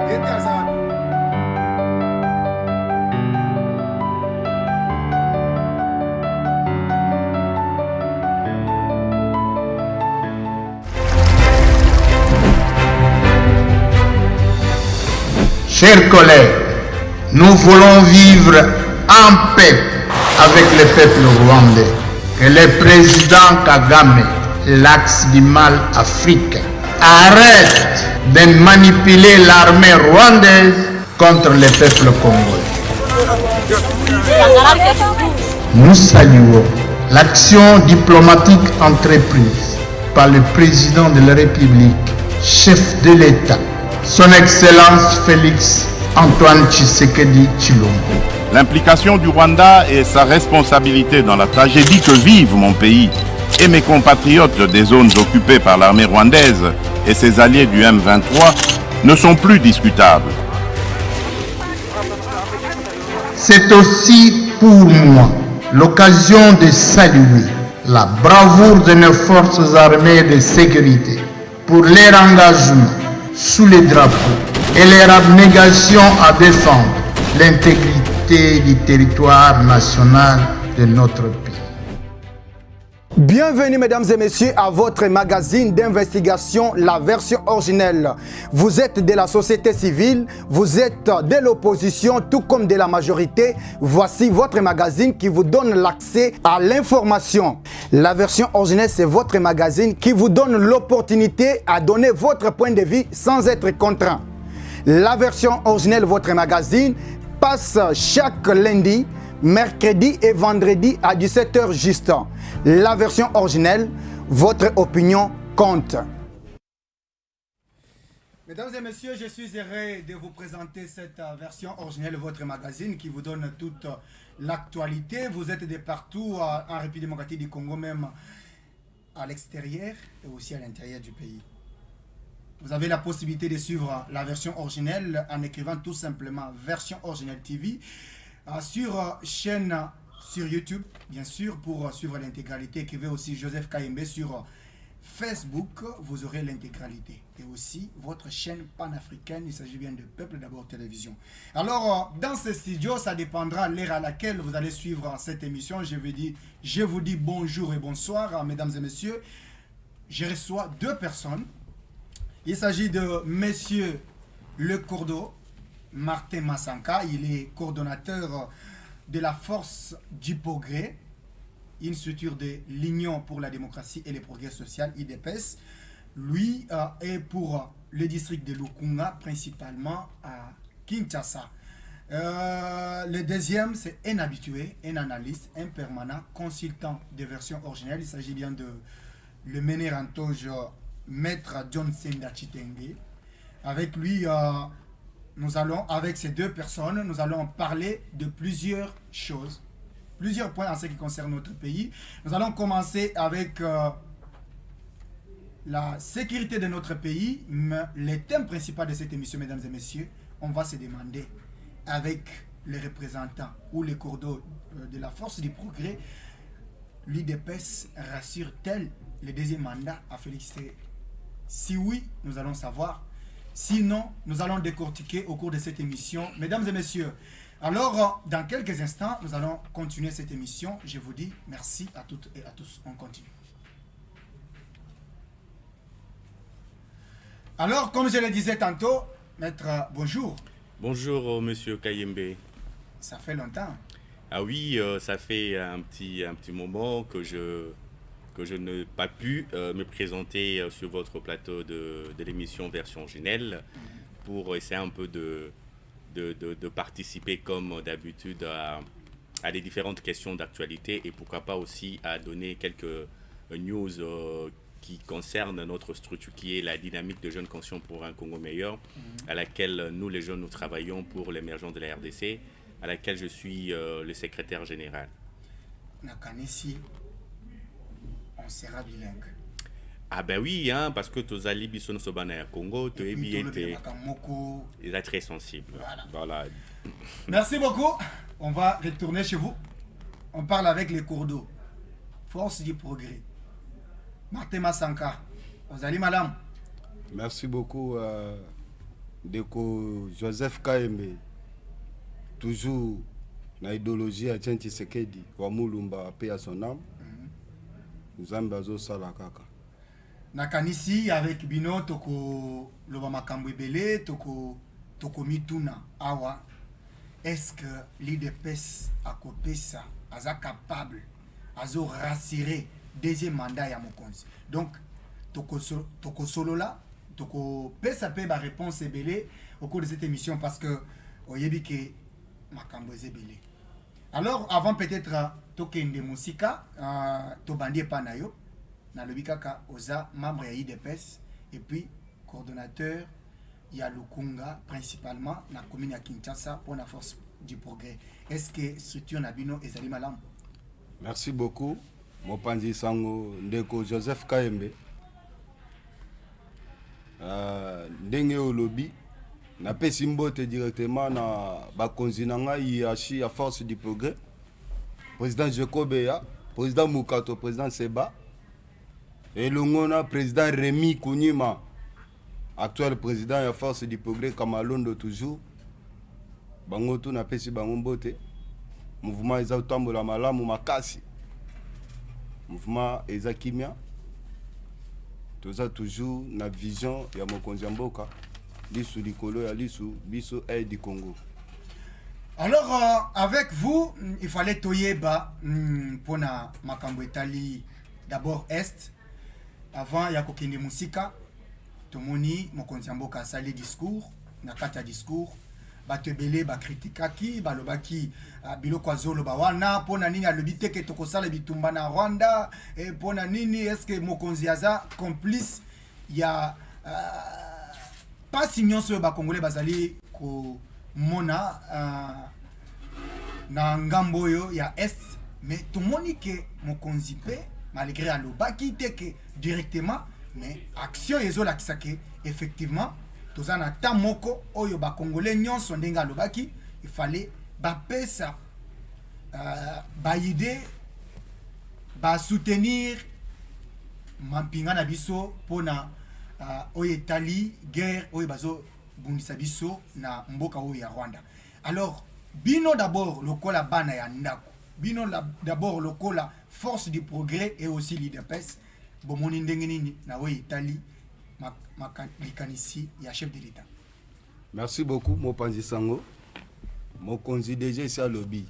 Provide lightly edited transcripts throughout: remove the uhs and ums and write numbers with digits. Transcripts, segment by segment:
Chers collègues, nous voulons vivre en paix avec le peuple rwandais. Que le président Kagame, l'axe du mal africain, arrête de manipuler l'armée rwandaise contre le peuple congolais. Nous saluons l'action diplomatique entreprise par le président de la République, chef de l'État, Son Excellence Félix Antoine Tshisekedi Tshilombo. L'implication du Rwanda et sa responsabilité dans la tragédie que vivent mon pays et mes compatriotes des zones occupées par l'armée rwandaise et ses alliés du M23 ne sont plus discutables. C'est aussi pour moi l'occasion de saluer la bravoure de nos forces armées de sécurité pour leur engagement sous les drapeaux et leur abnégation à défendre l'intégrité du territoire national de notre pays. Bienvenue mesdames et messieurs à votre magazine d'investigation, la version originelle. Vous êtes de la société civile, vous êtes de l'opposition, tout comme de la majorité. Voici votre magazine qui vous donne l'accès à l'information. La version originelle, c'est votre magazine qui vous donne l'opportunité à donner votre point de vue sans être contraint. La version originelle, votre magazine, passe chaque lundi, mercredi et vendredi à 17h juste. La version originelle, votre opinion compte. Mesdames et messieurs, je suis heureux de vous présenter cette version originelle de votre magazine qui vous donne toute l'actualité. Vous êtes de partout en République démocratique du Congo, même à l'extérieur et aussi à l'intérieur du pays. Vous avez la possibilité de suivre la version originelle en écrivant tout simplement version originelle TV sur chaîne sur YouTube, bien sûr, pour suivre l'intégralité. Écrivez aussi Joseph Kayembe sur Facebook, vous aurez l'intégralité. Et aussi votre chaîne panafricaine, il s'agit bien de Peuple d'abord télévision. Alors, dans ce studio, ça dépendra de l'heure à laquelle vous allez suivre cette émission. Je vous dis bonjour et bonsoir, mesdames et messieurs. Je reçois deux personnes. Il s'agit de Monsieur Le Cordo, Martin Massanka. Il est coordonnateur de la Force du Progrès, une structure de l'Union pour la démocratie et le progrès social, IDPS. Lui est pour le district de Lukunga, principalement à Kinshasa. Le deuxième, c'est un habitué, un analyste, un permanent, consultant des versions originales. Il s'agit bien de le mener en toge, Maître John Senda Chitenge. Avec lui, nous allons, avec ces deux personnes, nous allons parler de plusieurs choses, plusieurs points en ce qui concerne notre pays. Nous allons commencer avec la sécurité de notre pays. Mais le thème principal de cette émission, mesdames et messieurs, on va se demander avec les représentants ou les cours d'eau de la Force du Progrès, l'IDPS rassure-t-elle le deuxième mandat à Félix Tshisekedi? Si oui, nous allons savoir. Sinon, nous allons décortiquer au cours de cette émission. Mesdames et messieurs, alors, dans quelques instants, nous allons continuer cette émission. Je vous dis merci à toutes et à tous. On continue. Alors, comme je le disais tantôt, Maître, bonjour. Bonjour, Monsieur Kayembe. Ça fait longtemps. Ah oui, ça fait un petit moment que je n'ai pas pu me présenter sur votre plateau de l'émission Version Originelle pour essayer un peu de participer comme d'habitude à des différentes questions d'actualité et pourquoi pas aussi à donner quelques news qui concernent notre structure qui est la dynamique de Jeunes Conscients pour un Congo meilleur, à laquelle nous les jeunes nous travaillons pour l'émergence de la RDC, à laquelle je suis le secrétaire général. On sera bilingue. Ah ben oui, hein, parce que tous les bisous Sobana Congo, tu es bien très sensible. Voilà. Merci beaucoup. On va retourner chez vous. On parle avec les cours d'eau. Force du Progrès. Martin Massanka. Vous allez, madame? Merci beaucoup, Ndeko Joseph Kaembe, toujours na idéologie à Etienne Tshisekedi, wa Mulumba, paix à son âme. Nzambe azosala kaka. Nakanisi avec bino toko loba makambo ebele toko mituna awa. Est-ce que l'IDPS a kopesa aza capable azo rassurer deuxième mandat ya mokonzi? Donc toko solo là toko pesa pe ba réponse ebele au cours de cette émission parce que oyebi ke makambo ezebele. Alors avant peut-être tokende musika to bandie pa na yo na lobi kaka oza membre ya IDPS et puis coordonnateur ya Lukunga principalement na commune ya Kinshasa pour la force du progrès. Est-ce que structure na bino ezali malamu? Merci beaucoup. Mopanzi sango ndeko Joseph Kaembe. Ndenge olobi na pesi mbote directement na bakonzi na ngai hiérarchie à force du progrès. Président Jekobeya, président Mukato, président Seba. Et l'ongona président Rémi Kounyima, actuel président à force du progrès Kamalondo toujours. Bangoto na pesi bangombote. Mouvement eza utambola malamu makasi. Mouvement eza kimia. Toza toujours na vision ya mokonzi ya mboka. Lisu likolo ya lisu biso aide du Congo. Alors avec vous, il fallait toyeba pour na makambo etali d'abord est avant ya kokende musika tomoni mokonzi ya mboka sali discours na kata discours batebele ba kritikaki balobaki biloko azoloba wana pona nini alobi teke tokosala bitumba na Rwanda et pona nini est-ce que mokonzi aza complice ya pas nyonso ba congolais bazali ko mona na ngambo yo ya est mais tomoni ke mokonzi pe malgré alobaki teke directement mais action ezolakisa ke effectivement toza na ta moko oyo ba congolais nyonso ndenga alobaki il fallait ba pesa ba idée ba soutenir mampinga na biso pona oyo etali guerre oyo bazo bundisa biso na mboka oyo ya Rwanda. Alors bino d'abord lokola bana ya ndako, bino d'abord lokola force du progrès et aussi l'IDPS bomoni ndenge nini na oyo etali likanisi ya chef de l'État. Merci beaucoup Mopanzi Sango. Mokonzi déjà ici à lobby.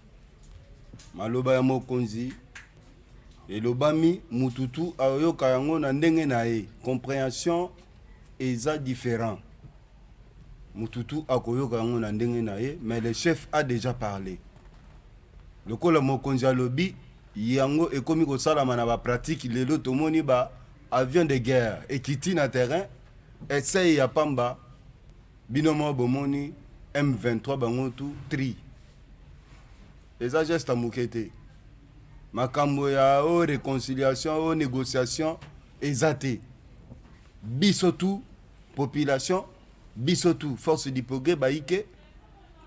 Maloba ya mokonzi elobami mututu ayoka yango na ndenge na ye. Compréhension eza différent. Mututu akoyoka yango na ndenge na ye, mais le chef a déjà parlé. Lokola mokonzi ya lobby yango ekomi kosalama na ba pratique lelo tomoni ba avion de guerre ekiti na terrain essaye ya pamba binomo bomoni M23 bango tout tri. Eza geste mukete. Makambo ya o réconciliation o négociation ezate. Bisotu population bisotu force du progrès baike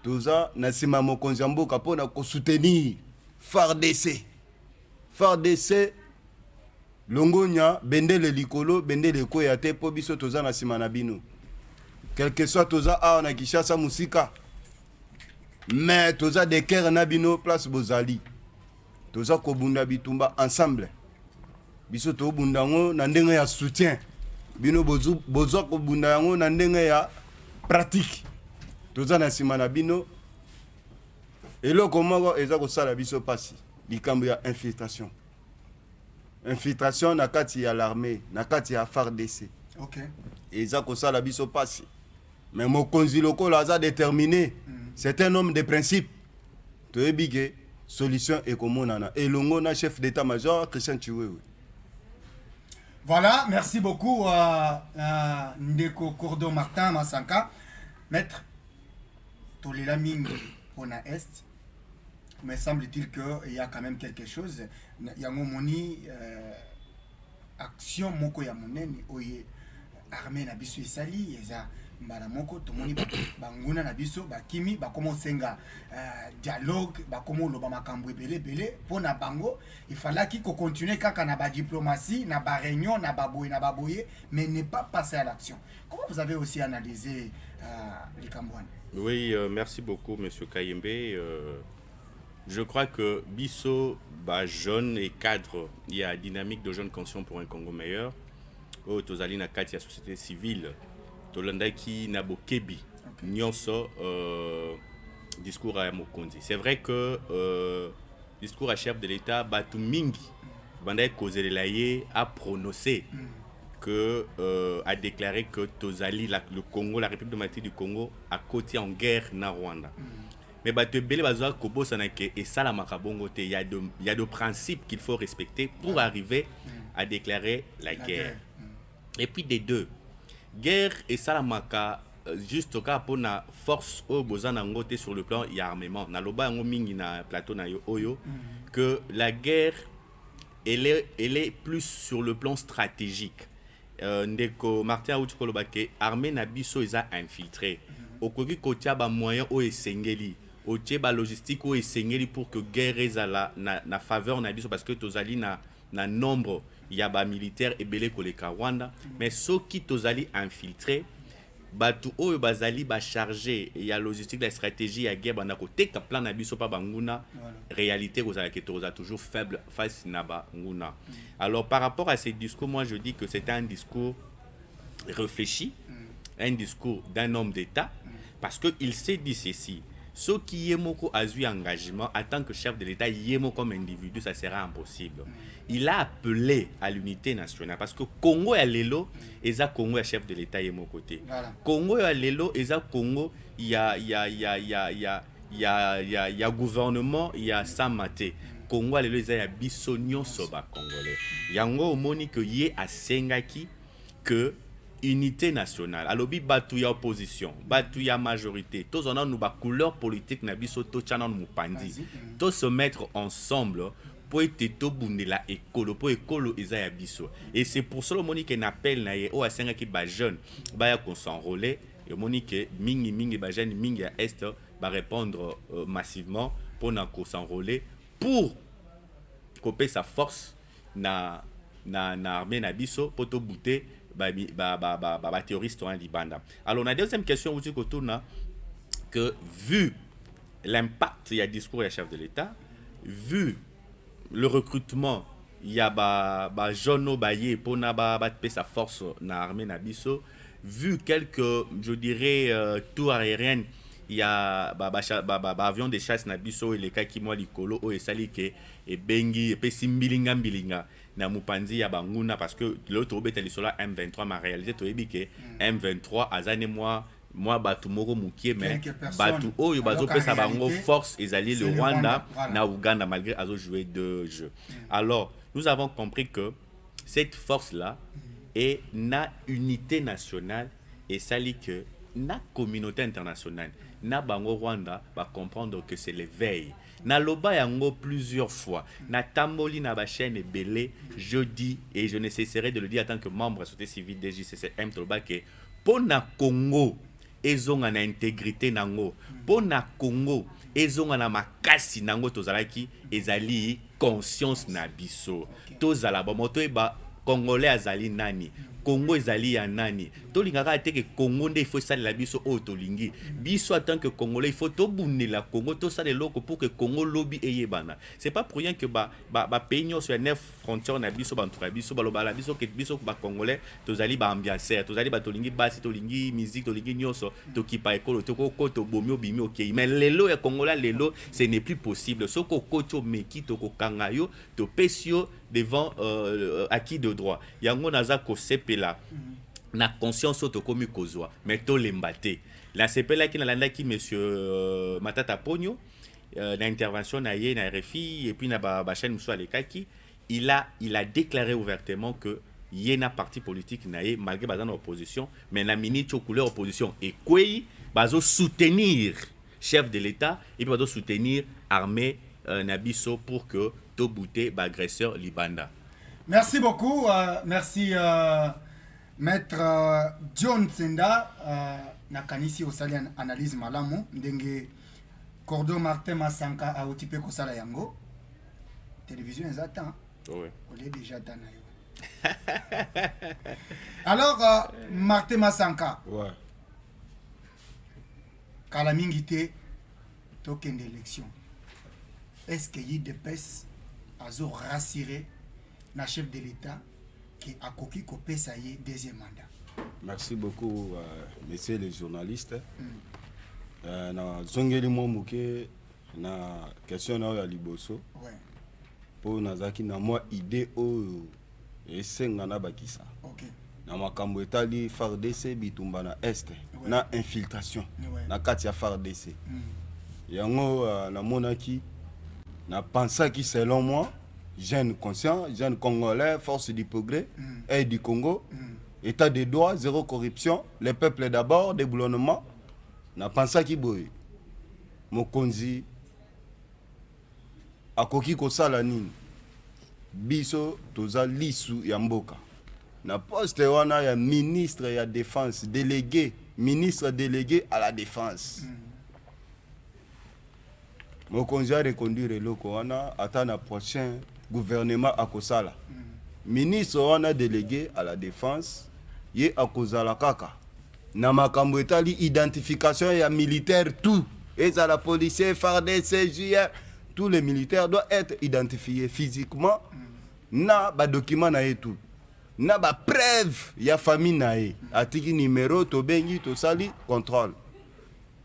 toza na sima mokonzi mboka pona ko soutenir FARDC. FARDC longonya bendele likolo bendele ko ya te po biso toza na sima na bino. Quel que soit toza a na Kinshasa musika. Mais toza de kere na bino place bozali. Toza ko bunda bitumba ensemble. Biso to bundango na ndenge ya soutien. Bino bozo ko bunda yango na ndenge ya pratique. Toza na sima na bino. Eloko moko eza ko sala biso pasi. Likambo ya infiltration. Infiltration na kati ya l'armée, na kati ya FARDC. OK. Eza ko sala biso pasi. Mais mokonzi lokola aza déterminé. C'est un homme de principe. Toyebike solution ekomonana. Elongo na chef d'état-major Christian Chiwewe. Voilà, merci beaucoup Ndeko Cordon Martin Masanka. Maître Tolela Mingi on a est. Mais semble-t-il qu'il y a quand même quelque chose. Il y a moni action moko ya monene oye armée na biso esali eza mbala moko tomoni banguna na biso bakimi bakomo senga dialogue bakomo loba makambo ebele pona bango il fallait qu'il continue kaka na ba diplomatie na ba réunion na baboye mais ne pas passer à l'action. Comment vous avez aussi analysé les Cambouanes? Oui, merci beaucoup monsieur Kayembe. Je crois que biso jeune et cadre, il y a dynamique de jeunes conscients pour un Congo meilleur. Tozali na kati ya société civile tolandaki na bokebi nyonso discours à Mokonzi. C'est vrai que discours à chef de l'État batu mingi bandai kozelaye a prononcé que a déclaré que tozali le Congo, la République démocratique du Congo a côté en guerre na Rwanda. Mais batu bele bazwa kobo sanake et ça la makabongo te, il y a de principes qu'il faut respecter pour arriver à déclarer la guerre. Et puis des deux, guerre et salamaka juste au cas pour la force au bozana ngote sur le plan y a armement na loba ngo mingi na plateau na yo oyo que la guerre elle est plus sur le plan stratégique. Ndeko Martin Aouti kolobake armée na biso eza infiltré okoki kotia ba moyen o esengeli otie ba logistique o esengeli pour que guerre ezala na faveur na biso parce que tozali na nombre il y a ba militaire ebele koleka Rwanda mais ceux qui tozali infiltré batu oyo bazali ba chargé il y a logistique la stratégie ya guerre bana ko teka plan na biso pa banguna réalité kozala que toza toujours faible face na ba nguna. Alors par rapport à ces discours, moi je dis que c'est un discours réfléchi, un discours d'un homme d'État parce que il s'est dit ceci. Ce qui Yemoko a eu engagement en tant que chef de l'État, Yemoko comme individu, ça sera impossible. Il a appelé à l'unité nationale parce que Congo est l'élo, et ça Congo est chef de l'État Yemoko côté. Congo est l'élo, et ça Congo il y a gouvernement, il y a Samate. Congo est l'élo, il y a bisogno soba congolais. Yango omoni que yé a sengaki que unité nationale. Alors bi batu ya opposition, batu ya majorité. Tous on a nous ba couleur politique na biso to chana nous pandi. Tous se mettre ensemble pour être to bundela écolo pour écolo eza ya biso. Et c'est pour cela Monique n'appelle na ye o asenga ki ba jeune ba ya qu'on s'enrôler et Monique mingi ba jeune mingi à est ba répondre massivement pour na qu'on s'enrôler pour couper sa force na armée na biso pour to bouter terroriste en Libanda. Alors la deuxième question vous que vu l'impact il y a discours du chef de l'État, vu le recrutement il y a jono baye pour na sa force na armée na biso, vu quelques je dirais tours aériennes il y a avion de chasse na biso et les cas qui moi likolo o esali ke e bengi e pesi mbilinga na mupanzi ya banguna parce que l'autre obeteli sur la M23 ma réalité to ebike M23 azane moi batu moko mukie mais batu oyo bazo pesa bango force ezali le Rwanda na Uganda malgré azo jouer deux jeux. Alors nous avons compris que cette force là est na unité nationale et sali que na communauté internationale na bango Rwanda va comprendre que c'est l'éveil. Na loba yango plusieurs fois. Na tamboli na ba chaîne belé, je dis et je ne cesserai de le dire en tant que membre de la société civile de JCCM Toloba que pour na Congo ezonga na intégrité nango. Pour na Congo ezonga na makasi nango tozalaki ezali conscience na biso. Tozala ba moto eba Congolais azali nani. Congo ezali ya nani. Tolingaka teke Congo nde il faut ça la biso o tolingi. Biso en tant que Congolais il faut to bunela Congo to ça les loko pour que Congo lobby eyebana. C'est pas pour rien que ba pays sur 9 frontières na biso bantura biso baloba la biso que biso ba Congolais tozali ba ambiancer, tozali ba tolingi basi tolingi musique tolingi nyoso to kipa ekolo to ko to bomio bimi OK. Mais lelo ya Congolais lelo ce n'est plus possible. Soko kocho meki to ko kangayo to pesio devant acquis de droit. Yango naza ko sepela na conscience otokomi kozwa mais to lembate. La sepela ki na landa ki monsieur Matata Pogno na intervention na ye na RFI et puis na ba chaîne muso alekaki il a déclaré ouvertement que yena parti politique na ye malgré bazan opposition mais na minute couleur opposition et kwei bazo soutenir chef de l'État et puis bazo soutenir armée Nabiso pour que to bouter ba agresseur Libanda. Merci beaucoup, merci Maître John Tsenda nakanisi osali analyse malamu ndenge Cordo Martin Masanka a otipe kosala yango télévision ezata Ouais. on est déjà dans alors Martin Masanka Ouais. kala mingi te token d'élection est-ce que IDPS azo rassurer na chef de l'État qui a koki kopesa ye deuxième mandat? Merci beaucoup, messieurs les journalistes. Na zongeli mo muke na question na ya liboso. Ouais. Po nazaki na moi idée oyo esenga na bakisa. OK. Na makambo etali FARDC bitumba na est Ouais. na infiltration Ouais. na kati ya FARDC. Yango na monaki na pensaki selon moi jeune conscient, jeune congolais, force du progrès et du Congo. État de droit, zéro corruption, les peuples d'abord, déboulonnement. Na pensa ki boye. Mokonzi akoki kosala nini? Biso toza lisu ya mboka. Na poste wana ya ministre ya défense, délégué, ministre délégué à la défense. Mokonzi a reconduire eloko wana ata na prochain gouvernement akosala. Ministre wana délégué à la défense ye akozala kaka na makambo etali identification ya militaire tout et à la policier FARDC JR tous les militaires doivent être identifiés physiquement na ba document na ye tout na ba preuve ya famille na ye atiki numéro to bengi to sali contrôle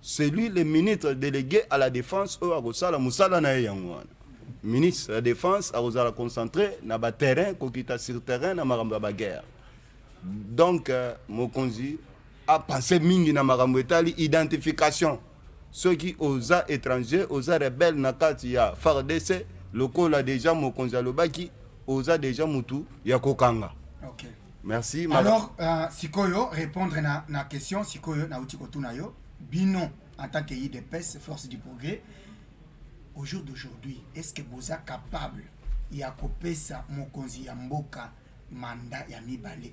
c'est lui le ministre délégué à la défense o akosala musala na ye yango wana ministre de la défense akozala concentré na ba terrain kokita sur terrain na makambo ya ba guerre. Donc Mokonzi a pensé mingi na makambo etali identification ceux qui osa étrangers osa rebelles na kati ya FARDC lokola déjà Mokonzi alobaki osa déjà mutu ya kokanga. OK. Merci. Alors sikoyo répondre na question sikoyo na uti kotuna yo bino en tant que IDPS force du progrès au jour d'aujourd'hui est-ce que vous êtes capable ya kopesa Mokonzi ya mboka mandat ya mibale?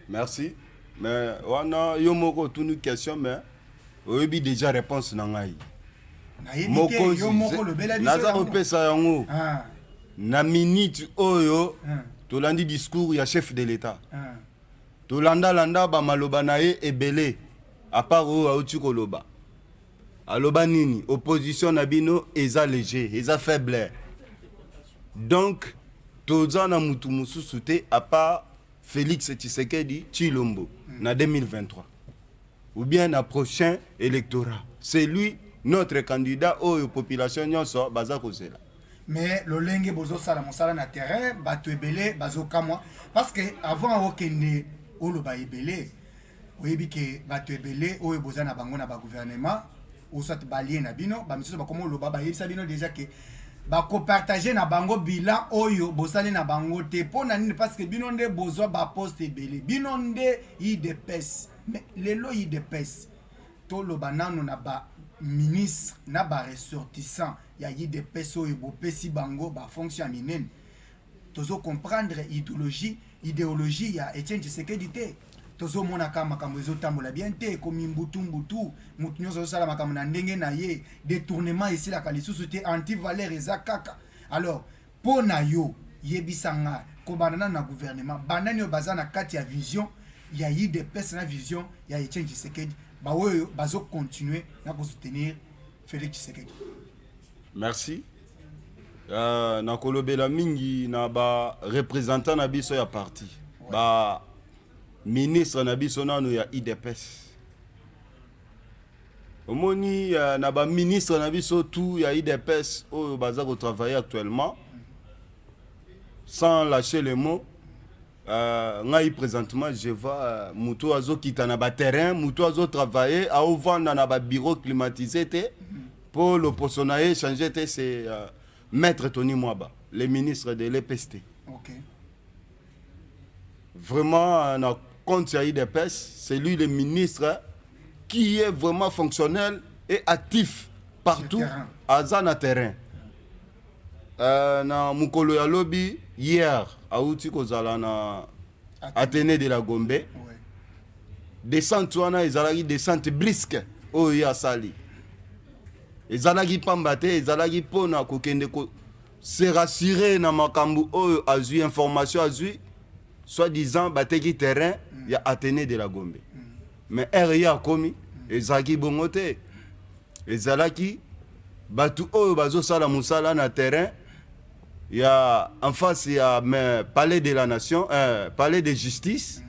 Merci. Mais wana yo moko tunu question mais oyebi déjà réponse na ngai. Mokonzi yo moko lobela biso naza kopesa yango na minute oyo tolandi discours ya chef de l'État. Tolanda ba maloba na ye ebele à part oyo auti koloba. Aloba nini opposition na bino eza léger, eza faible. Donc toza na mutu mususu te à part Félix Tshisekedi Tshilombo na 2023 ou bien na prochain électorat. C'est lui notre candidat aux population nyonso baza kozela. Mais lolenge bozo sala mosala na terrain bato ebele bazo kamwa parce que avant okende oloba ebele oyebi ke bato ebele oyo boza na bango na ba gouvernement ou soit balien na bino ba misusu ba komo oloba ba yebisa bino déjà que ba ko partager na bango bilan oyo bosali na bango te pona nini parce que bino nde bozo ba poste ebele bino nde IDPS mais lelo IDPS to loba nano na ba ministre na ba ressortissant ya IDPS oyo bopesi bango ba fonction minene tozo comprendre idéologie ya Etienne Tshisekedi te tozo mona kama makambo ezotambola bien te komi mbutu mutu nyonso azosala makambo na ndenge na ye détournement esilaka lisusu te anti-valeur eza kaka. Alors mpo na yo yebisanga kobanda na gouvernement bandani oyo baza na kati ya vision ya IDPS na vision ya Etienne Tshisekedi baoyo bazo continuer na kosoutenir Félix Tshisekedi. Merci. Na kolobela mingi na ba représentant na biso ya parti. Ouais. Ba ministre na biso nanu ya IDPS. Omoni na ba ministre na biso tout ya IDPS oyo baza ko travailler actuellement sans lâcher les mots. Ngai présentement je vois mutu azo kita na ba terrain, mutu azo travailler a ovanda na ba bureau climatisé te pour l'opposition changer te c'est Maître Tony Mwaba, le ministre de l'EPST. OK. Vraiment na compte ya IDPS, c'est lui le ministre qui est vraiment fonctionnel et actif partout à Zana terrain. Na mukolo ya lobby hier, auti kozala na Athénée de la Gombe. Ouais. Descente wana ezalaki descente brisque oyo asali. Ezalaki pamba te, ezalaki pona kokende ko se rassurer na makambu oyo azui information azui soi-disant bateki terrain ya Athénée de la Gombe. Mais RIA komi ezalaki bongo te. Ezalaki batu oyo bazosala musala na terrain ya en face ya palais de la nation, palais de justice.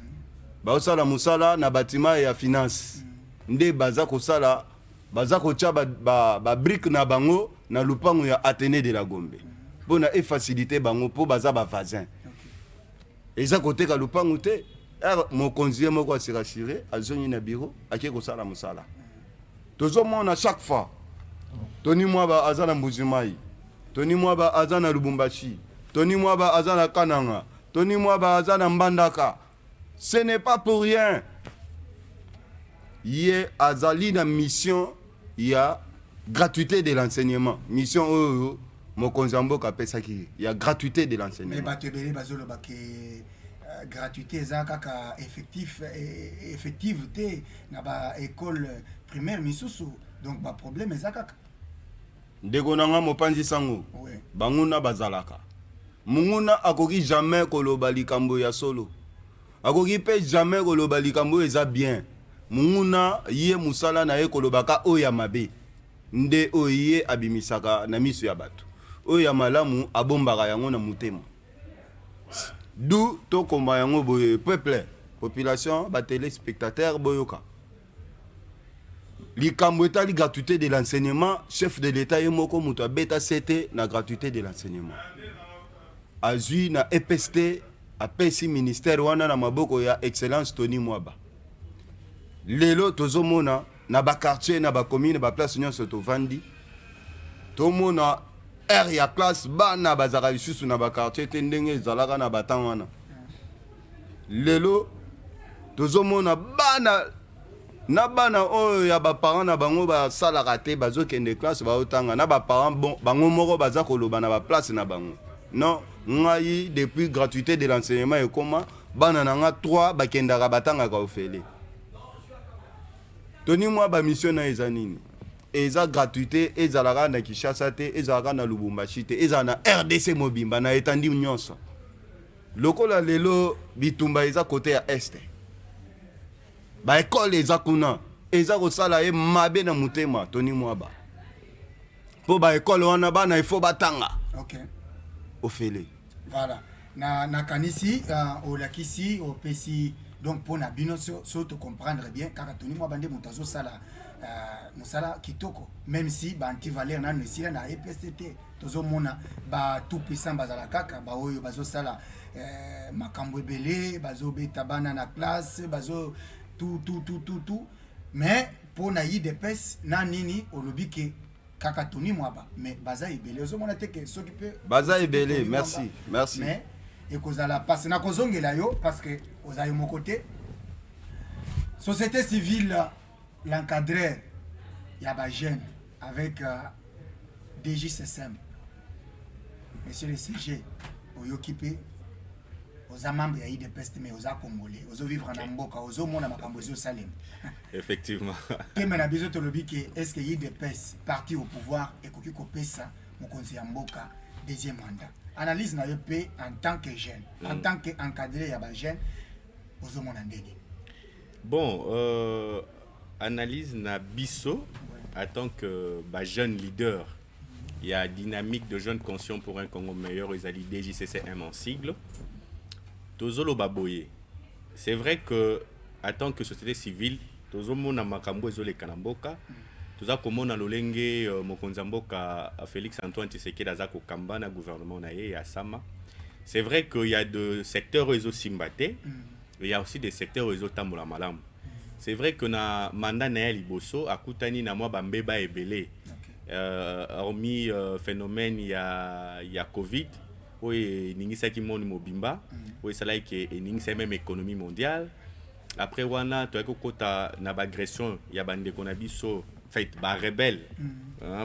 Bazosala musala na bâtiment ya finance. Nde baza kosala baza kotia ba brique na bango na lupango ya Athénée de la Gombe. Pona e faciliter bango po baza ba voisin. Eza koteka lupango te. Mon conseiller moko a se rassurer azongi na bureau ake kosala musala. Tozomona chaque fois. Tony Mwaba azana Mbuzimai. Tony Mwaba azana Lubumbashi. Tony Mwaba azana Kananga. Tony Mwaba azana Mbandaka. Ce n'est pas pour rien. Yé azali na mission ya gratuité de l'enseignement. Mission oyo mokonzi mboka pesaki ya gratuité de l'enseignement. Mais batebele bazolo ba ke gratuité eza kaka effective te na ba école primaire misusu. Donc ba problème eza kaka. Ndeko nanga mopanzi sango. Ouais. Banguna bazalaka. Munguna akoki jamais koloba likambo ya solo. Akoki pe jamais koloba likambo eza bien. Munguna ye musala na ye kolobaka oya mabe. Nde oye abimisaka na miso ya bato. Oya malamu abombaka yango na mutema. D'où to komba yango boye peuple, population, ba téléspectateurs boyoka. Likambo etali gratuité de l'enseignement, chef de l'État yemoko muto beta CT na gratuité de l'enseignement. Azui na EPST apesi ministère wana na maboko ya excellence Tony Mwaba. Lelo tozomona na ba quartier na ba commune ba place nyonso to vandi. Tomona ya classe bana bazaka lisusu na ba quartier te ndenge zalaka na batang wana. Lelo tozomona bana oyo ya ba parents na bango ba salaka te bazokende classe ba otanga na ba parents bon bango moko baza koloba na ba place na bango. Non, ngai depuis gratuité de l'enseignement et comment bana nanga 3 bakendaka batanga ka ofele. Tony Mwaba mission na ezanini. Eza gratuité ezalaka na Kinshasa te, ezalaka na Lubumbashi te, ezala na RDC Mobimba na etandi nyonso. Lokola lelo bitumba eza côté ya este. Ba école eza kuna, eza kosala e mabe na mutema Tony Mwaba. Po ba école wana bana il faut batanga. OK. Ofele. Voilà. Na kanisi olakisi opesi donc pour na bino so te comprendre bien kaka Tony Mwaba nde mutazo sala musala kitoko même si ba anti-valeur na nesila na EPST tozo mona ba tout puissant bazala kaka ba oyo bazo sala makambo ebele bazo beta bana na classe bazo tout mais pour na IDPS na nini olobike kaka Tony Mwaba mais baza ebele ozo mona te que s'occuper baza ebele merci mais et kozala passe na kozongela yo parce que ozayo mon côté société civile l'encadreur y a ba jeune avec DJSSM monsieur le CG oyokipe oza membre ya IDPS mais oza congolais ozo vivre en mboka ozo mona makambo zo salem Effectivement. Teme na biso tolobi ke est-ce que IDPS parti au pouvoir et koki kopesa mokonzi ya mboka deuxième mandat. Analyse na EP en tant que jeune, en tant qu'encadré ya ba jeune ozo mona ndenge. Bon, analyse na biso en tant que jeune leader, il y a dynamique de jeunes conscients pour un Congo meilleur, ils allaient DJCCM en sigle. Tozolo baboye. C'est vrai que en tant que société civile, tozomo na makambo ezole kanamboka, toza komona lolenge mokonzi mboka Félix Antoine Tshisekedi azako kamba na gouvernement na ye ya Sama. C'est vrai qu'il y a des secteurs réseau Simbate. Il y a aussi des secteurs réseau Tambola Malam. C'est vrai que na mandat na liboso akutani na mwa bambeba ebele. Hormis phénomène il y a Covid, oui ningisa ki moni mobimba, oui ça là qui ningisa même économie mondiale. Après wana to ekokota na bagression ya bande konabiso fait ba rebelle.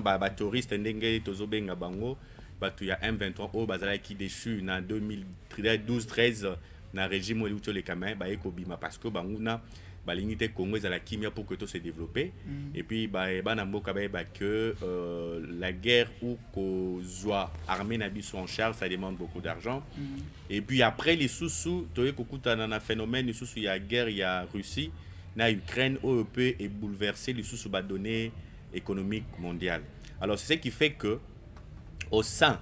Ba touriste ndenge tozobenga bango. Batu ya M23 au bazala qui déchu na 2012-13 na régime où les caméras bah ekobima parce que banguna l'unité Congo est à la kimia pour que tout se développe et puis bah mboka bah que la guerre ou que soit armée n'habite en charge ça demande beaucoup d'argent et puis après les sous tu as un phénomène les sous il y a guerre il y a Russie na Ukraine OEP est bouleversé les sous bas données économiques mondiales alors c'est ce qui fait que au sein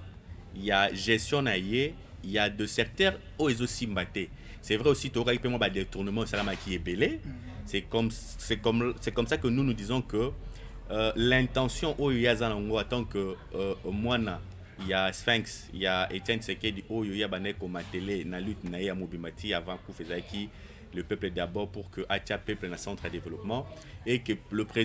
il y a gestion naïe il y a de secteurs où ils aussi mbatté. C'est vrai aussi tu auras un détournement qui est belé. C'est comme ça que nous disons que l'intention où il y a en tant que moana il y a Sphinx il y a Etienne Tshisekedi où il y a banek comme télé na lutte na ya mobimati avant pour faire qui le peuple d'abord pour que Atia peuple na centre de développement et que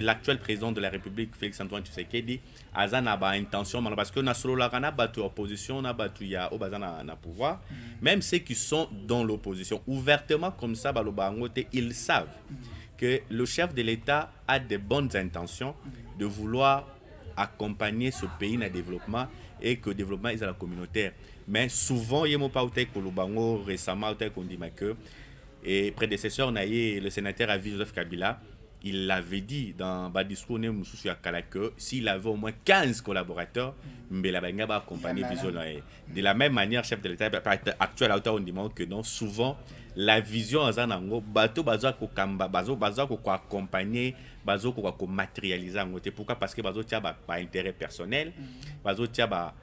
l'actuel président de la République Félix Antoine Tshisekedi azana ba intention parce que na solo la kana batu opposition na batu ya au bazana na pouvoir même ceux qui sont dans l'opposition ouvertement comme ça baloba ngote ils savent que le chef de l'État a de bonnes intentions de vouloir accompagner ce pays dans le développement et que le développement est à la communautaire mais souvent il y a pas autant que le récemment autant qu'on dit que et prédécesseur naïe le sénateur Avi Joseph Kabila il l'avait dit dans un discours que s'il avait au moins 15 collaborateurs Mbela Benga va accompagner vision de la même manière chef de l'État actuel à on demande que non souvent la vision en zanango bateau bazo ko kamba bazo ko accompagner bazo ko matérialiser en côté pourquoi parce que bazo tia ba intérêt personnel bazo tia ba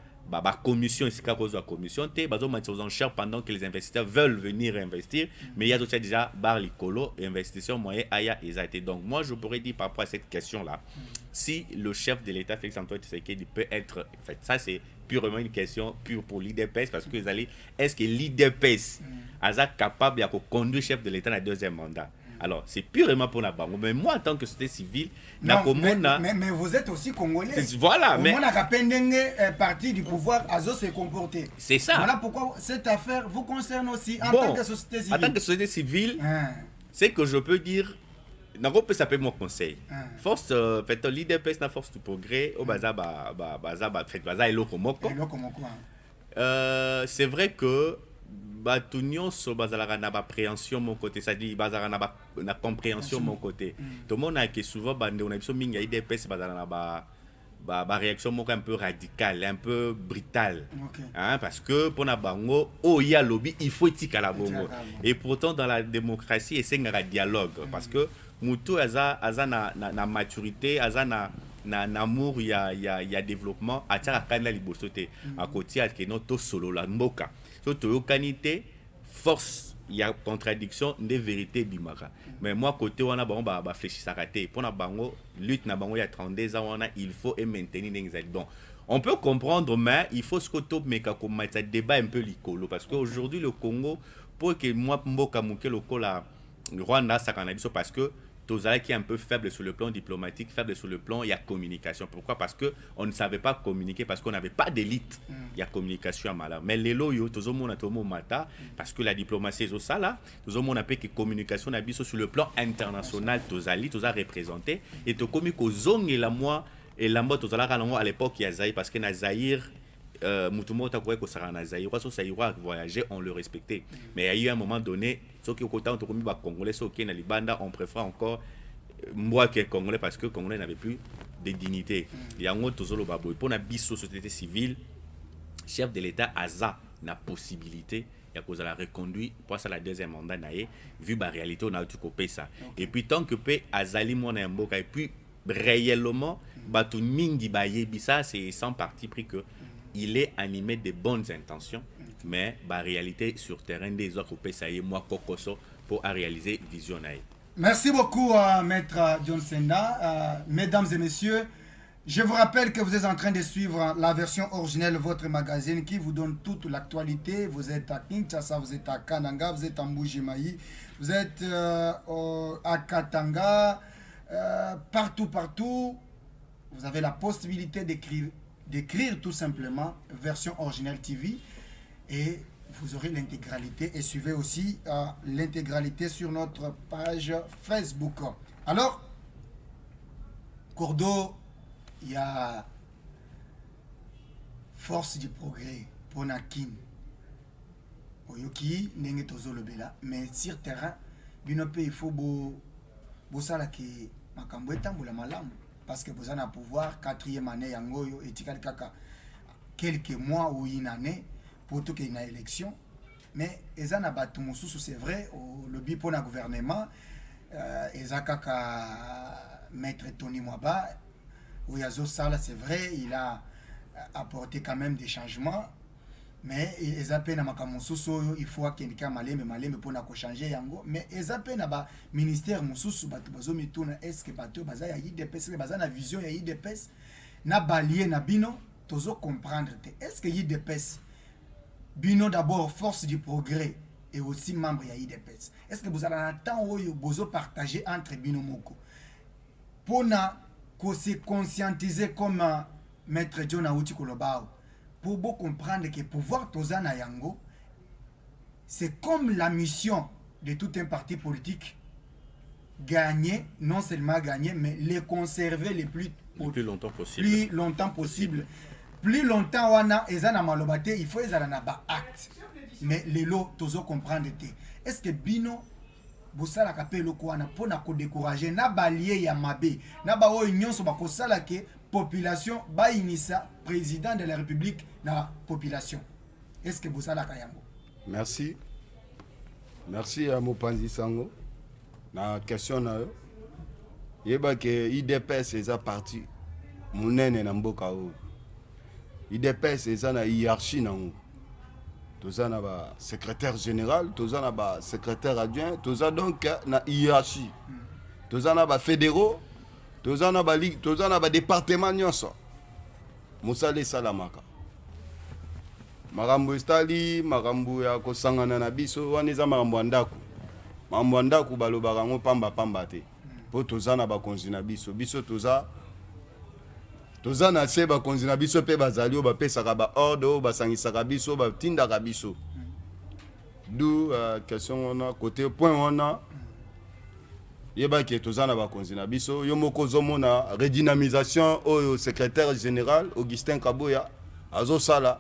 commission ici qu'à cause de la commission té bazo mettre aux enchères pendant que les investisseurs veulent venir investir mais il y a déjà bar licolo investisseurs moyens aya été donc moi je pourrais dire par rapport à cette question là si le chef de l'État Félix Antoine Tshisekedi peut être en fait ça c'est purement une question pure pour l'IDPS parce que est-ce que l'IDPS est capable de conduire chef de l'État dans le deuxième mandat alors c'est purement pour la banque mais moi en tant que société civile mais vous êtes aussi congolais voilà mais on a parti du pouvoir à se comporter c'est ça voilà pourquoi cette affaire vous concerne aussi en tant que société civile en tant que société civile c'est que je peux dire Nango peut s'appeler mon conseil. Force fait l'IDPS na force du progrès au baza fait baza et lokomoko. C'est vrai que batunion so bazala na ba préhension mon côté ça dit bazala na compréhension mon côté. Tout le monde a que souvent bande on a besoin minga IDPS bazala na ba réaction un peu radicale, un peu brutale. Hein, parce que pour na bango oh il y a lobby il faut éthique à la bongo. Et pourtant dans la démocratie et c'est un dialogue parce que mutu aza na maturité aza na amour il y a développement ataka kana libosote à côté que notre solo la mboka so to kanité force il y a contradiction des vérités bimaka mais moi côté on a bon ba fléchir s'arrêter pour na bango lutte na bango il y a 32 ans on a il faut et maintenir les donc on peut comprendre mais il faut ce que top meka comme ça débat un peu licolo parce que aujourd'hui le Congo pour que moi mboka muke lokola Rwanda ça cannabis parce que Tozala qui est un peu faible sur le plan diplomatique, faible sur le plan, il y a communication. Pourquoi? Parce qu'on ne savait pas communiquer, parce qu'on n'avait pas d'élite. Il y a communication à mal. Mais les loyaux, tout le monde a mata, parce que la diplomatie est ça là, tout le monde a que communication sur le plan international, Tozali, Tozala représenté, et tout comme que zone et la moi, Tozala à l'époque, il y a Zaïre, parce que na Zaïre, Moutoumou Takoué ko Sarana Zaïre, soit Zaïre voyager, on le respectait. Mais il y a eu un moment donné, ceux qui au côté on commis Congolais, ceux qui na Libanda, on préfère encore moi qui est Congolais parce que Congolais n'avait plus de dignité. Il y a un autre zolo baboy pour na biso société civile, chef de l'État Aza na possibilité il y a cause la reconduit pour ça la deuxième mandat naé vu la réalité on a tout coupé ça. Et puis tant que pe Azali mon mboka et puis réellement batu mingi bayebi ça c'est sans parti pris que il est animé de bonnes intentions, mais la réalité sur terrain des autres pays, ça y est, moi, Kokoso, pour réaliser vision. Merci beaucoup, Maître John Senda. Mesdames et messieurs, je vous rappelle que vous êtes en train de suivre la version originelle de votre magazine qui vous donne toute l'actualité. Vous êtes à Kinshasa, vous êtes à Kananga, vous êtes à Mbujimayi, vous êtes à Katanga, partout. Vous avez la possibilité d'écrire tout simplement version originale TV et vous aurez l'intégralité et suivez aussi l'intégralité sur notre page Facebook. Alors, Cordo, il y a Force du Progrès, Ponakin. oyoki ndenge tozolobela mais sur terrain bino pe il faut bosala ke makambo etambola malamu parce que vous avez un pouvoir 4e année yango yo etikali kaka quelques mois ou une année pour tout qu'il y ait une élection mais eza na bato mosusu c'est vrai au lobby pour le gouvernement eza kaka maître Tony Mwaba ou yazo sala c'est vrai il a apporté quand même des changements mais eza pe na makambo mosusu oyo il faut akendika malembe mpona kochanger yango mais eza pe na ba ministère mosusu bato bazomituna est-ce que bato baza ya IDPS baza na vision ya IDPS na balier na bino tozo comprendre te est-ce que IDPS bino d'abord force du progrès et aussi membre ya IDPS est-ce que vous avez un temps oyo bozo partager entre bino moko pona ko se conscientiser comme maître John Auti Kolobao pour bien comprendre que pouvoir Tozana Yango, c'est comme la mission de tout un parti politique, gagner, non seulement gagner, mais les conserver le plus longtemps possible. Plus longtemps, on a malobate, il faut qu'ils aient un acte. Mais les lots, Tozo comprendre. Est-ce que Bino, Bosala Kapelo Kouana, pour nous décourager, na balier ya mabe, na ba o union so ba kosala ke population ba inisa président de la République na population. Est-ce que vous savez Kayango? Merci. Merci à Mopanzi Sango. Na question na yo. Yeba ke IDPS eza parti munene na mboka o. IDPS eza na hiérarchie nango. Toza na ba secrétaire général, toza na ba secrétaire adjoint, toza donc na hiérarchie. Toza na ba fédéraux, toza na ba ligue, toza na ba département nyonso. Musale salamaka. Makambo estali, makambo ya kosangana na biso wana eza makambo ya ndako. Makambo ya ndako balobaka ngo pamba te. Po toza na bakonzi na biso. Biso toza na se bakonzi na biso pe bazali o bapesaka ba ordre o basangisaka biso batindaka biso. D'où question on a côté point on a yeba ke toza na bakonzi na biso yo moko zomona redynamisation au secrétaire général Augustin Kaboya azo sala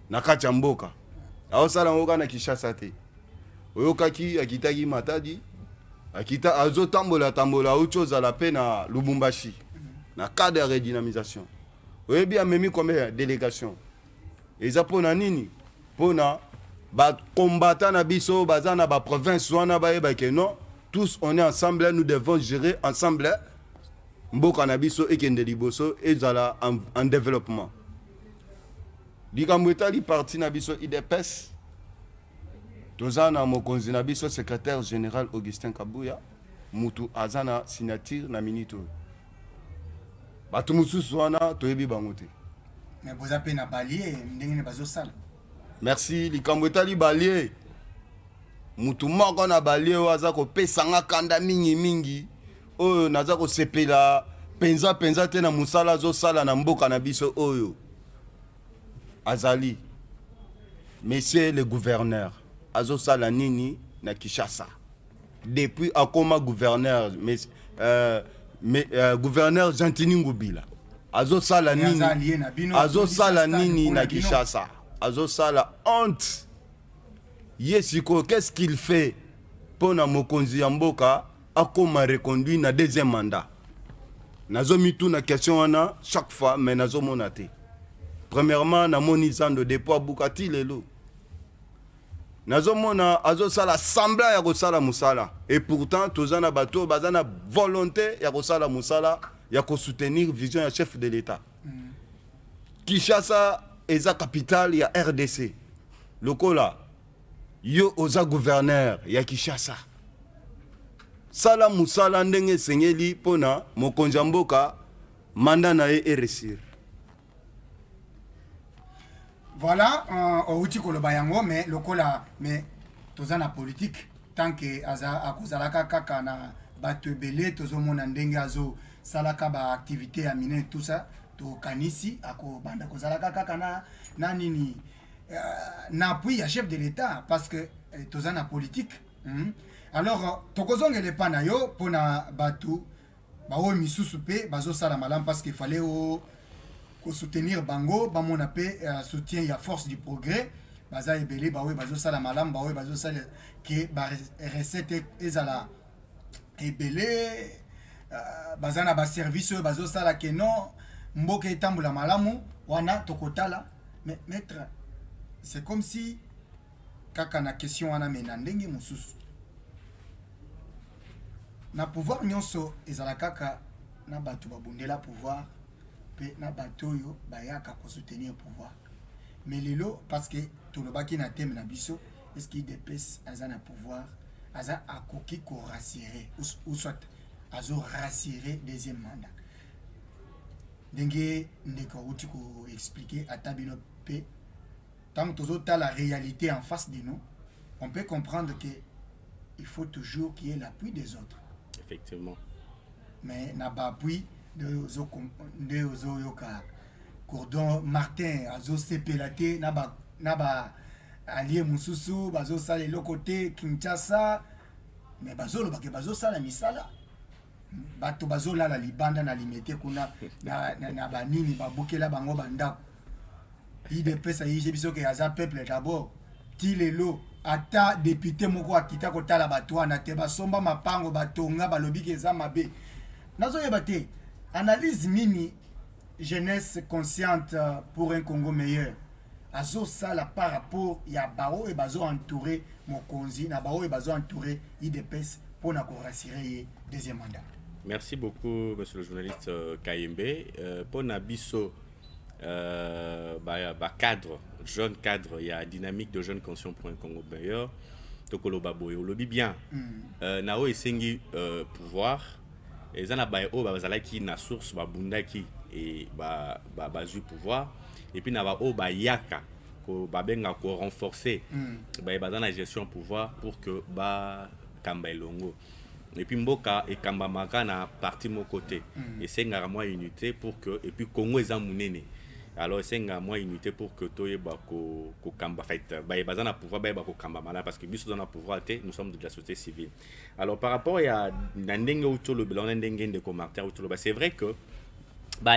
na kati ya mboka azo sala ngoka na Kinshasa te oyokaki akitaki Matadi akita azo tambola autre za pe na Lubumbashi na cadre de redynamisation oyebi amemi combien délégation eza pona nini pona ba combattant na biso bazana ba province wana ba yeba ke non tous on est ensemble, nous devons gérer ensemble mboka na biso ekende liboso ezala en développement. Likambo etali parti na biso IDPS tozana mokonzi na biso secrétaire général Augustin Kabuya mutu azana signature na minito. Batu mususu wana toyebi bango te. Mais vous avez na balier ndenge bazo sala. Merci likambo etali balier. Mutu moko na balie waza ko pesanga kanda mingi oyo naza ko sepela penza te na musala zo sala na mboka na biso oyo azali monsieur le gouverneur azo sala nini na Kinshasa depuis akoma gouverneur gouverneur Gentini Ngubila azo sala nini na Kinshasa azo sala honte. Yesiko, qu'est-ce qu'il fait pour na mokonzi ya mboka akoma reconduit na deuxième mandat? Nazo mitu na question wana chaque fois mais nazo monate. Premièrement na monizando dépôt bukati lelo. Nazo mona azo sala semblant ya kosala musala et pourtant tozana bato bazana volonté ya kosala musala ya ko soutenir vision ya chef de l'État. Kinshasa eza capitale ya RDC. Lokola yo oza gouverneur ya Kinshasa sala musala ndenge sengeli pona mokonzi ya mboka manda na ye eresir. Voilà outi koloba yango mais lokola mais toza na politique tant que akozalaka kaka na bato ebele tozomona ndenge azo salaka ba activité ya mine tout ça to kanisi akobanda kozalaka kaka na nini na appui ya chef de l'État parce que toza na politique. Alors tokozongele pa na yo pona batu bao misusu pe bazo sala malam parce qu'il fallait soutenir bango bamona pe soutien ya force du progrès baza ebele baoyo bazosala malamu baoyo bazosala ke barecette ezala ebele baza na baservice oyo bazosala ke non mboka etambola malamu wana tokotala. Mais maître, c'est comme si kaka na question wana me na ndenge mosusu na pouvoir nyonso ezala kaka na bato babundela pouvoir pe na bato oyo bayaka kosoutenir pouvoir. Mais lelo parce que tolobaki na thème na biso est-ce qu'il dépêche aza na pouvoir aza akoki ko rassurer ou soit azo rassurer deuxième mandat ndenge ndeko uti ko expliquer atabino pe tant que la réalité en face de nous on peut comprendre que il faut toujours qu'il y ait l'appui des autres. Effectivement. Mais n'a pas appui de ozo yoka cordon Martin azo sepelate na ba allié mususu bazo sala le côté Kinshasa mais bazo lo bazo sala misala bato bazo la libanda na limete kuna na banini babukela bango bandako IDPS ayi biso ke aza peuple d'abord ti lelo ata député moko akita kotala bato wana te basomba mapango batonga balobi ke eza mabe nazoyeba te analyse nini jeunesse consciente pour un Congo meilleur azo sala par rapport ya bao et bazo entouré mokonzi na bao et bazo entouré IDPS pour na ko rassurer deuxième mandat. Merci beaucoup monsieur le journaliste KMB pour na biso cadre, jeune cadre, il y a dynamique de jeunes conscients pour un Congo meilleur. Tokolo Baboy, on le dit bien. Nao esengi pouvoir. Et ça n'a pas eu bazalaki na source babundaki et bazu pouvoir. Et puis n'a o yaka ko babenga ko renforcer. Bazana gestion pouvoir pour que ba kamba longo. Et puis mboka et kamba maka na parti mon côté. Et c'est moi unité pour que et puis Congo est munene. Alors c'est moi unité pour que toye ko kamba fait bazana pouvoir ko kamba mala parce que biso dans pouvoir nous sommes de la société civile. Alors par rapport à ndenge utolo belon ndenge de commentaire utolo c'est vrai que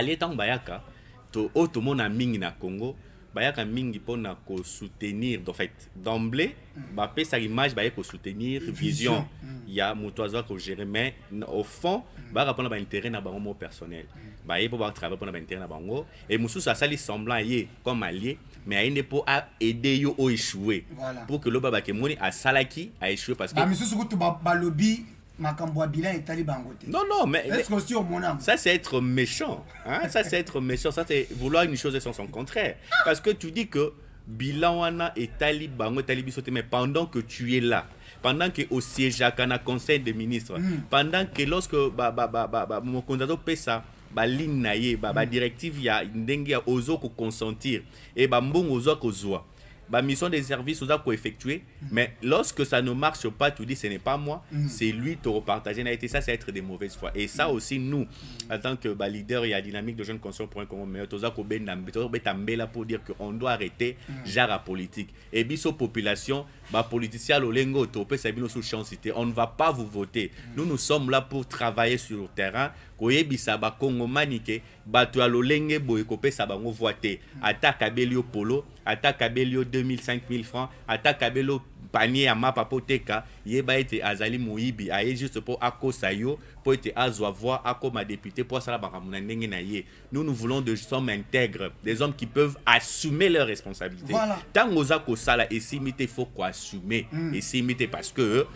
les temps bayaka to mona mingi na Congo bayaka mingi pona ko soutenir en fait d'emblée pe sa image ko soutenir vision il y a motoazo ko gérer mais au fond ba répondre ba intérêt na bango personnel ba pour ba travailler pour na intérêt na bango et mususu ça sali semblant yé comme allié mais il n'est pas aider yo au échouer pour que le baba ke moni a salaki a échouer parce que ba mususu ko to ba lobby makambo bilan etali bango te. Non mais est-ce que aussi au mon âme ça c'est être méchant hein ça c'est être méchant ça c'est vouloir une chose et son contraire parce que tu dis que bilan wana etali bango etali bisote mais pendant que tu es là pendant que au siège à kana conseil des ministres pendant que lorsque mon candidat pesa ba ligne na ye ba directive ya ndenge ya ozo ko consentir et ba mbongo ozo ko zwa ba mission des services ozo ko effectuer mais lorsque ça ne marche pas tu dis ce n'est pas moi c'est lui te repartager n'a été ça c'est être des mauvaises foi et ça aussi nous en tant que leader il y a dynamique de jeunes conscients pour un Congo meilleur ozo ko betambela pour dire que on doit arrêter genre politique et biso population ba politicien lolengo to pe sabino sous chancité on ne va pas vous voter nous sommes là pour travailler sur le terrain koyebisa ba Congo manike bato ya lolenge boye ko pesa bango voter attaque belio polo attaque belio 2000 5000 francs attaque belio panier à mapa poteka yeba ete azali moyibi aye juste pour akosa yo pour ete azwa voix akoma député pour ça ba kamuna ndenge na ye nous voulons des hommes intègres des hommes qui peuvent assumer leurs responsabilités tant oza ko sala esimite il faut quoi assumer esimite parce que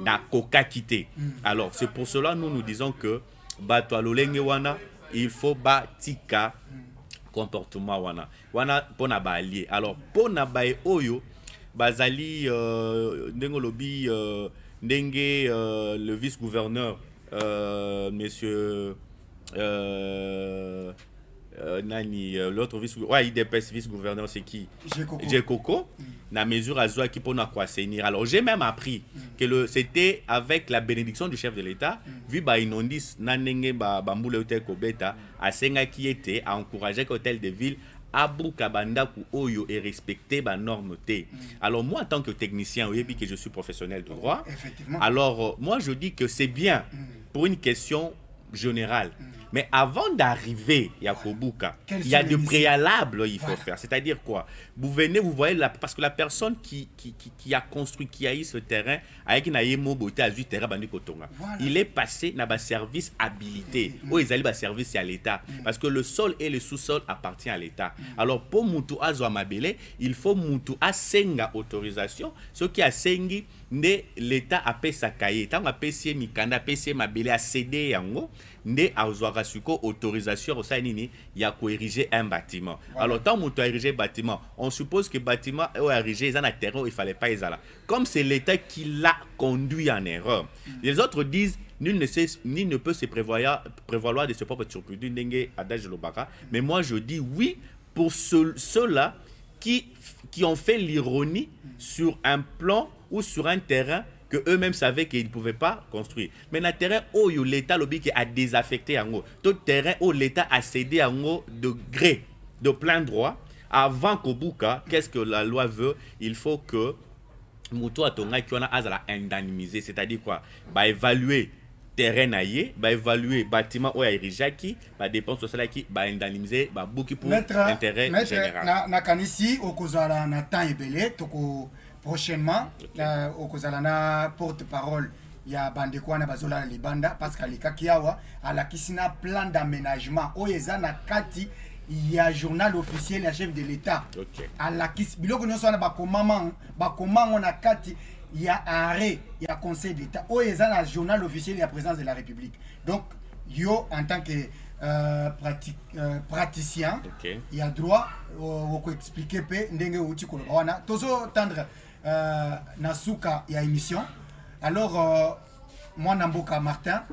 na koka quitté alors c'est pour cela nous disons que bato lolenge wana il faut batika comportement wana pona ba allié alors pona ba oyo bazali ndenge lobi ndenge le vice-gouverneur monsieur l'autre IDPS vice-gouverneur c'est qui Jekoko na mesure azwa qui pour quoi assainir alors j'ai même appris que c'était avec la bénédiction du chef de l'État vu ba inondis na ndenge ba mbula hotel kobeta asenga qui était à encourager hôtel de ville abuka bandaku oyo et respecter ba norme T. Alors moi en tant que technicien oui que je suis professionnel de droit alors moi je dis que c'est bien pour une question général. Mais avant d'arriver à Kobuka, il y a des préalables il faut faire. C'est-à-dire quoi? Vous venez, vous voyez, parce que la personne qui a construit, qui a eu ce terrain, avec il est passé dans un service habilité. Où ils allaient service à l'État. Parce que le sol et le sous-sol appartiennent à l'État. Alors, pour Moutou Azouamabele, il faut Moutou Asenga autorisation. Ce qui a sengi, l'État a payé sa cahier. Tant a payé Mikanda, payé Mabele, a cédé yango. Né à Ouagarasuko, autorisation au Sainini, il y a qu'à ériger un bâtiment. Alors, tant qu'on a érigé un bâtiment, on suppose que le bâtiment est érigé dans un terrain où il ne fallait pas y aller. Comme c'est l'État qui l'a conduit en erreur. Les autres disent, nul ne peut se prévaloir de ce propre turpitude, mais moi je dis oui pour ceux-là qui ont fait l'ironie sur un plan ou sur un terrain que eux-mêmes savaient qu'ils ne pouvaient pas construire. Mais dans le terrain où l'État a désaffecté, tout terrain où l'État a cédé de gré, de plein droit, avant Kobuka, qu'est-ce que la loi veut? Il faut que Moutou Atonga qui a indemnisé, c'est-à-dire quoi? Évaluer terrain naïe, évaluer bâtiment où il y a érigé, dépenses sociales qui indemniser, beaucoup pour intérêt général. Nakanisi, au Kozala, na temps ebele, toko prochainement, au Kozala na porte-parole, il y a Bandekwana Bazola Libanda, parce qu'à l'Ikakiawa, à la Kisina plan d'aménagement, au Yezana Kati, il y a un journal officiel, la chef de l'État. À la Kis, biloko nyonso na bakomama on a Kati, il y a arrêt, il y a conseil d'État. Au Yezana journal officiel, il y a présence de la République. Donc, yo en tant que praticien, il y a droit au expliquer pe ndenge uti ko wana. Tozo tendre Nasuka il y a émission. Alors moi Namboka Martin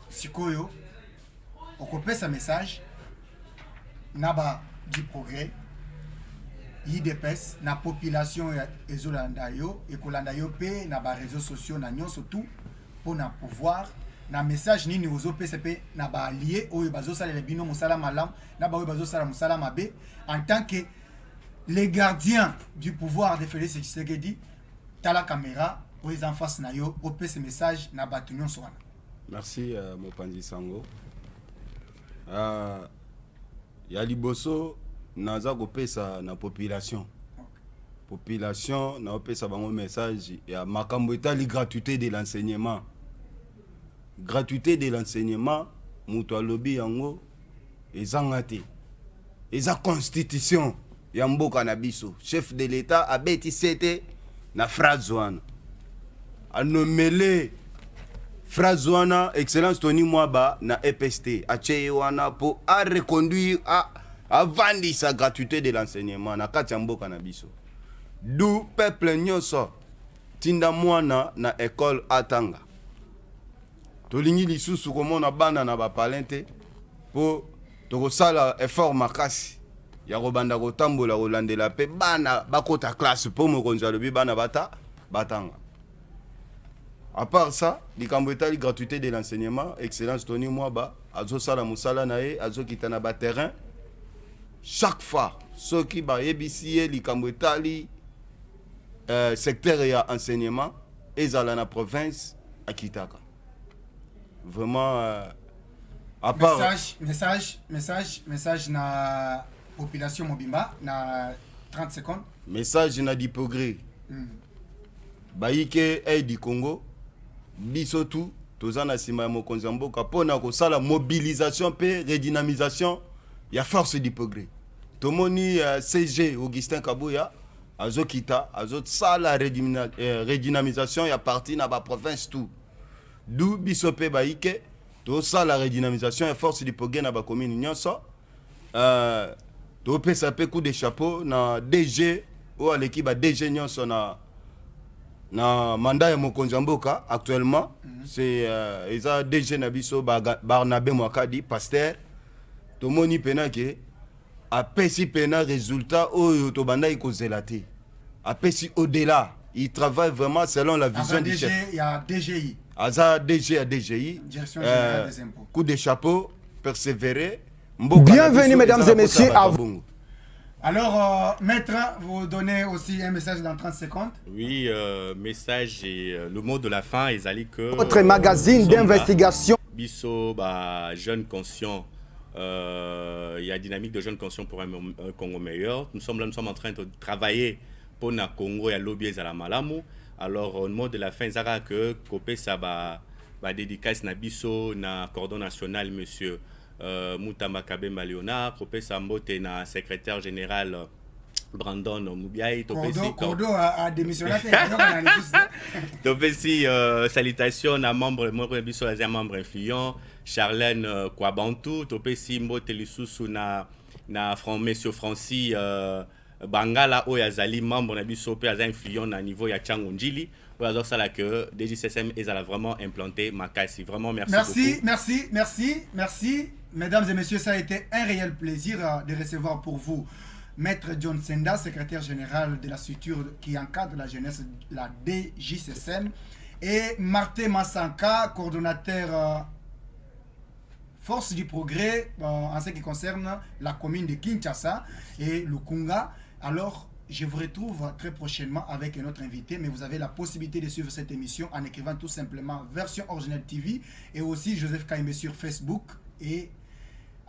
Sikoyo okopé sa message naba du progrès IDPS na population ezolanda yo ekolanda yo pe na ba réseaux sociaux na nyonso tout pour na pouvoir na message nini ozopesa pe na ba allié oyo bazosala le bino musala malam na ba oyo bazosala musala mabe en tant que les gardiens du pouvoir de Félix Tshisekedi tala caméra aux en face na yo opé ce message na ba tunyon soana. Merci Mopanzi Sango. Ya liboso naza kopesa na population. Population na opesa bango message ya makambo etali gratuité de l'enseignement. Gratuité de l'enseignement mutu alobi yango ezanga te. Eza constitution ya mboka na biso. Chef de l'État abeti sete na phrase wana. Anomele phrase wana excellence Tony Mwaba na EPST acheye wana pour à reconduire à vendre sa gratuité de l'enseignement na kati ya mboka na biso. Du peuple nyonso tinda mwana na école atanga. Tolingi lisusu komona bana na ba palente po tokosala effort makasi ya kobanda kotambola kolandela pe bana bakota classe po mokonzi alobi bana batanga. À part ça, likambo etali gratuité de l'enseignement, excellence Tony Mwaba azosala musala na ye azokita na ba terrain chaque fois soki ba yebisi likambo etali secteur ya enseignement ezala na province akitaka. Vraiment à part message na population mobimba na 30 secondes. Message na Dipogré. Baïke du Congo biso tout tozana sima ya mokonzi mboka pona ko sala mobilisation pe redynamisation ya force Dipogré. Tomoni CG Augustin Kabuya azokita azosala redynamisation ya parti na ba province tout. D'où biso pe baïke to sala redynamisation ya force Dipogré na ba commune nyonso. To pesa pe coup de chapeau na DG ou à l'équipe DG nyonso na mandat ya mokonzi mboka actuellement. C'est eza DG na biso Barnabé Mwakadi pasteur tomoni pena ke apesi pena résultat oyo to banda ikozela te apesi au-delà, il travaille vraiment selon la vision du chef. Il y a DGI aza DG à DGI direction générale des impôts. Coup de chapeau persévérer. Bienvenue mesdames et messieurs à vous. Alors, maître, vous donnez aussi un message dans 30 secondes. Oui, message et le mot de la fin, ils allaient que... Votre magazine d'investigation. Bisso, jeunes conscients, il y a dynamique de jeunes conscients pour un Congo meilleur. Nous sommes en train de travailler pour le Congo et lobby à la Malamu. Alors, au mot de la fin, ils allaient que Copé ça va dédicace na Bisso, na cordon national, monsieur Moutamba Kabemba Léonard, Copé Sambote na secrétaire général Brandon Moubiaï. Cordo a démissionné. Topesi, salutations à membre Bisso, membre influent, Charlène Kwabantou, Topesi Mbote Lisusu na monsieur Francis Bangala, Oyazali, membre na Bisso, pe influent na niveau ya Tchangunjili. Alors ça là que DGCSM est vraiment implanté Makassi. Vraiment merci beaucoup. Merci. Mesdames et messieurs, ça a été un réel plaisir de recevoir pour vous Maître John Senda, secrétaire général de la structure qui encadre la jeunesse, la DJCSM, et Martin Massanka, coordonnateur Force du Progrès en ce qui concerne la commune de Kinshasa et Lukunga. Alors, je vous retrouve très prochainement avec un autre invité, mais vous avez la possibilité de suivre cette émission en écrivant tout simplement Version Originelle TV et aussi Joseph Kaimé sur Facebook et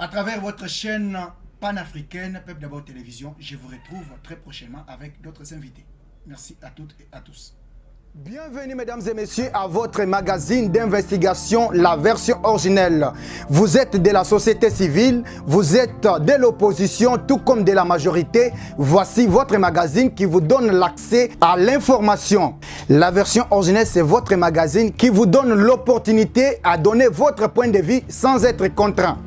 à travers votre chaîne panafricaine Peuple d'abord Télévision. Je vous retrouve très prochainement avec d'autres invités. Merci à toutes et à tous. Bienvenue mesdames et messieurs à votre magazine d'investigation, la version originelle. Vous êtes de la société civile, vous êtes de l'opposition tout comme de la majorité. Voici votre magazine qui vous donne l'accès à l'information. La version originelle, c'est votre magazine qui vous donne l'opportunité à donner votre point de vue sans être contraint.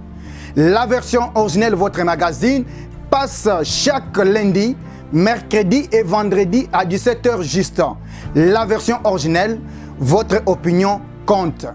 La version originelle, votre magazine, passe chaque lundi, mercredi et vendredi à 17h juste. La version originelle, votre opinion compte.